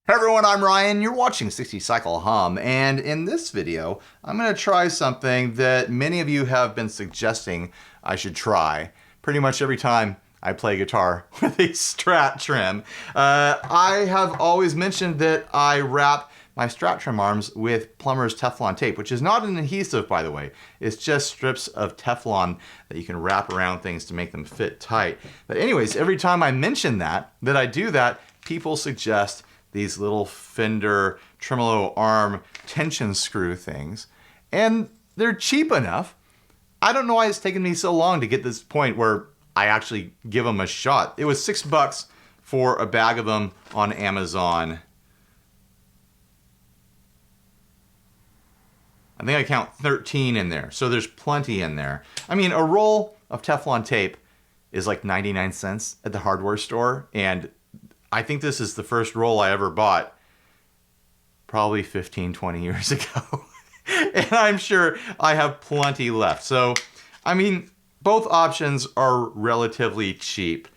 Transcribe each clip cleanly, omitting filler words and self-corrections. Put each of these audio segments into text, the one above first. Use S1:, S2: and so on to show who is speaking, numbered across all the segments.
S1: Hey everyone, I'm Ryan. You're watching 60 Cycle Hum, and in this video, I'm going to try something that many of you have been suggesting I should try pretty much every time I play guitar with a Strat trim. I have always mentioned that I wrap my Strat trim arms with plumber's Teflon tape, which is not an adhesive, by the way. It's just strips of Teflon that you can wrap around things to make them fit tight. But anyways, every time I mention that I do that, people suggest these little fender tremolo arm tension screw things, and they're cheap enough. I don't know why it's taken me so long to get to this point where I actually give them a shot. It was $6 for a bag of them on Amazon. I think I count 13 in there, so there's plenty in there. I mean, a roll of Teflon tape is like 99 cents at the hardware store, and I think this is the first roll I ever bought probably 15, 20 years ago. And I'm sure I have plenty left. So, I mean, both options are relatively cheap,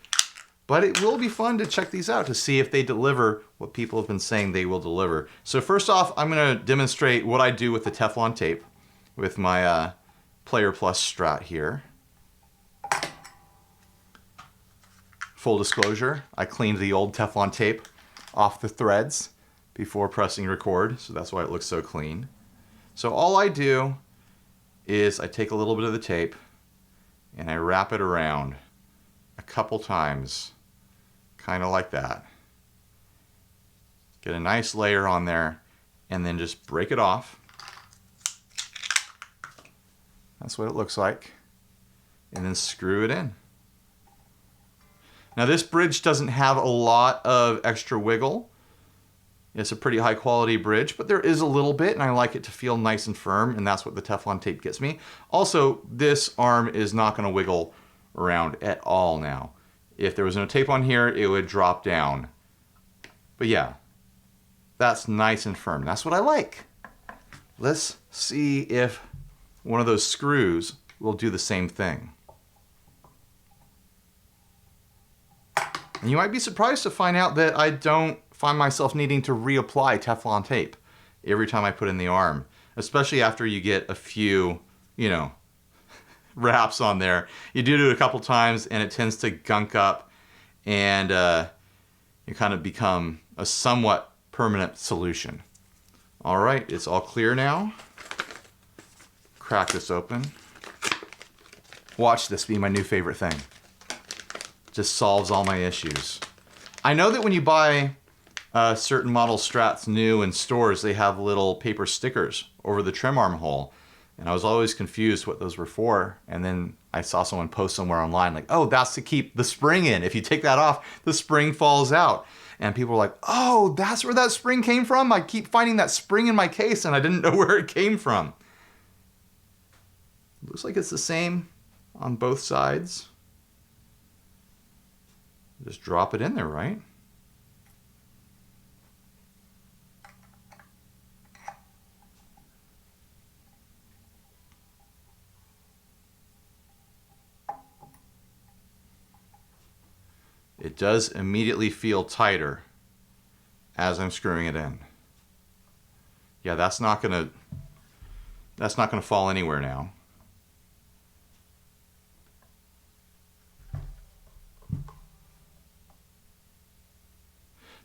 S1: but it will be fun to check these out to see if they deliver what people have been saying they will deliver. So first off, I'm going to demonstrate what I do with the Teflon tape with my Player Plus Strat here. Full disclosure, I cleaned the old Teflon tape off the threads before pressing record, so that's why it looks so clean. So all I do is I take a little bit of the tape and I wrap it around a couple times, kind of like that. Get a nice layer on there and then just break it off. That's what it looks like. And then screw it in. Now this bridge doesn't have a lot of extra wiggle. It's a pretty high quality bridge, but there is a little bit, and I like it to feel nice and firm, and that's what the Teflon tape gets me. Also, this arm is not going to wiggle around at all now. If there was no tape on here, it would drop down. But yeah, that's nice and firm. That's what I like. Let's see if one of those screws will do the same thing. And you might be surprised to find out that I don't find myself needing to reapply Teflon tape every time I put in the arm, especially after you get a few, wraps on there. You do it a couple times and it tends to gunk up, and you kind of become a somewhat permanent solution. All right, it's all clear now. Crack this open. Watch this be my new favorite thing. Just solves all my issues. I know that when you buy certain model Strats new in stores, they have little paper stickers over the trim arm hole. And I was always confused what those were for. And then I saw someone post somewhere online like, oh, that's to keep the spring in. If you take that off, the spring falls out. And people were like, oh, that's where that spring came from? I keep finding that spring in my case and I didn't know where it came from. Looks like it's the same on both sides. Just drop it in there, right? It does immediately feel tighter as I'm screwing it in. Yeah, that's not gonna fall anywhere now.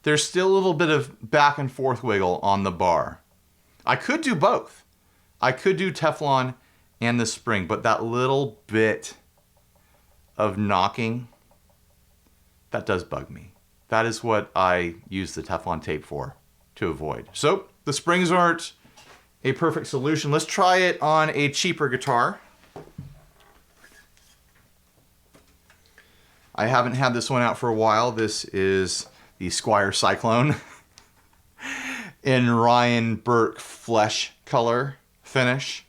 S1: There's still a little bit of back and forth wiggle on the bar. I could do both. I could do Teflon and the spring, but that little bit of knocking, that does bug me. That is what I use the Teflon tape for, to avoid. So the springs aren't a perfect solution. Let's try it on a cheaper guitar. I haven't had this one out for a while. This is the Squire Cyclone in Ryan Burke flesh color finish.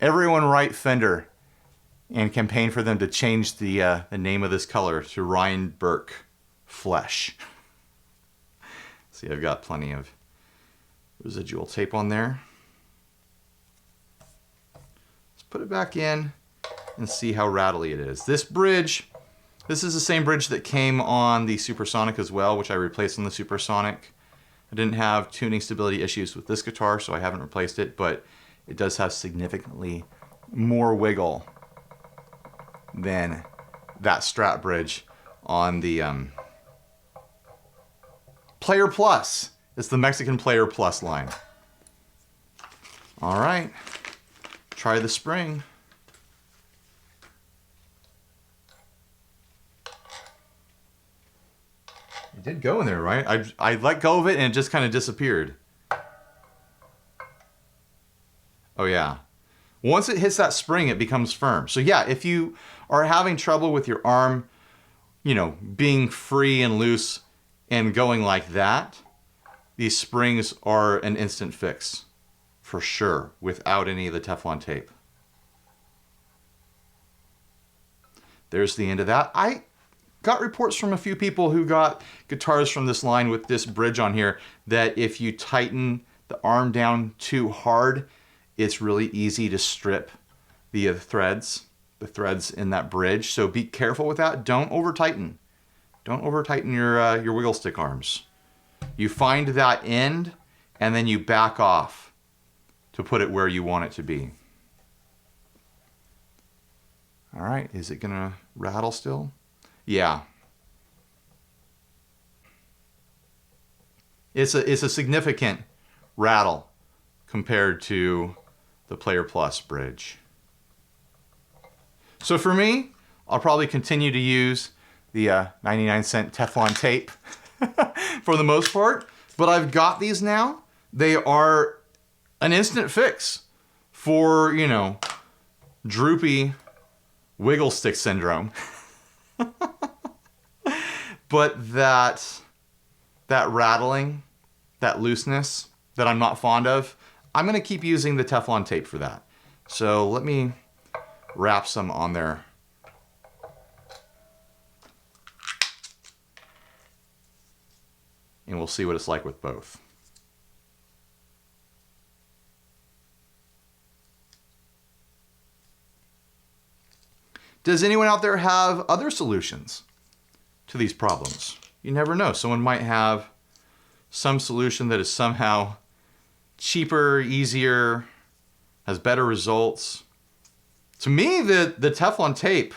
S1: Everyone write Fender and campaign for them to change the name of this color to Ryan Burke flesh. See, I've got plenty of residual tape on there. Let's put it back in and see how rattly it is. This bridge This is the same bridge that came on the Supersonic as well, which I replaced on the Supersonic. I didn't have tuning stability issues with this guitar, so I haven't replaced it, but it does have significantly more wiggle than that Strat bridge on the Player Plus. It's the Mexican Player Plus line. All right, try the spring. It did go in there, right? I let go of it and it just kind of disappeared. Oh yeah. Once it hits that spring, it becomes firm. So yeah, if you are having trouble with your arm, you know, being free and loose and going like that, these springs are an instant fix for sure without any of the Teflon tape. There's the end of that. I got reports from a few people who got guitars from this line with this bridge on here that if you tighten the arm down too hard, it's really easy to strip the threads in that bridge. So be careful with that. Don't over tighten. Don't over tighten your wiggle stick arms. You find that end and then you back off to put it where you want it to be. All right, is it gonna rattle still? Yeah. It's a significant rattle compared to the Player Plus bridge. So for me, I'll probably continue to use the 99-cent Teflon tape for the most part, but I've got these now. They are an instant fix for, you know, droopy wiggle stick syndrome. But that rattling, that looseness that I'm not fond of, I'm gonna keep using the Teflon tape for that. So let me wrap some on there. And we'll see what it's like with both. Does anyone out there have other solutions to these problems? You never know. Someone might have some solution that is somehow cheaper, easier, has better results. To me, the Teflon tape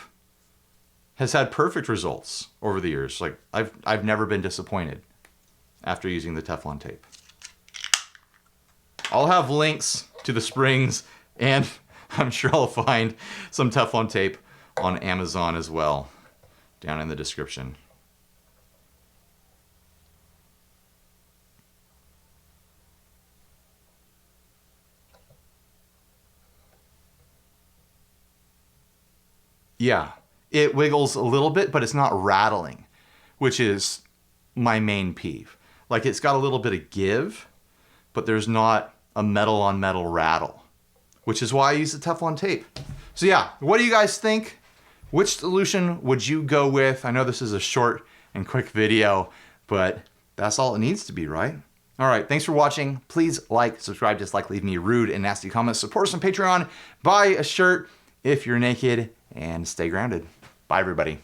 S1: has had perfect results over the years. Like I've never been disappointed after using the Teflon tape. I'll have links to the springs, and I'm sure I'll find some Teflon tape on Amazon as well, down in the description. Yeah, it wiggles a little bit, but it's not rattling, which is my main peeve. Like, it's got a little bit of give, but there's not a metal on metal rattle, which is why I use the Teflon tape. So yeah, what do you guys think? Which solution would you go with? I know this is a short and quick video, but that's all it needs to be, right? All right, thanks for watching. Please like, subscribe, dislike, leave me rude and nasty comments. Support us on Patreon. Buy a shirt if you're naked, and stay grounded. Bye, everybody.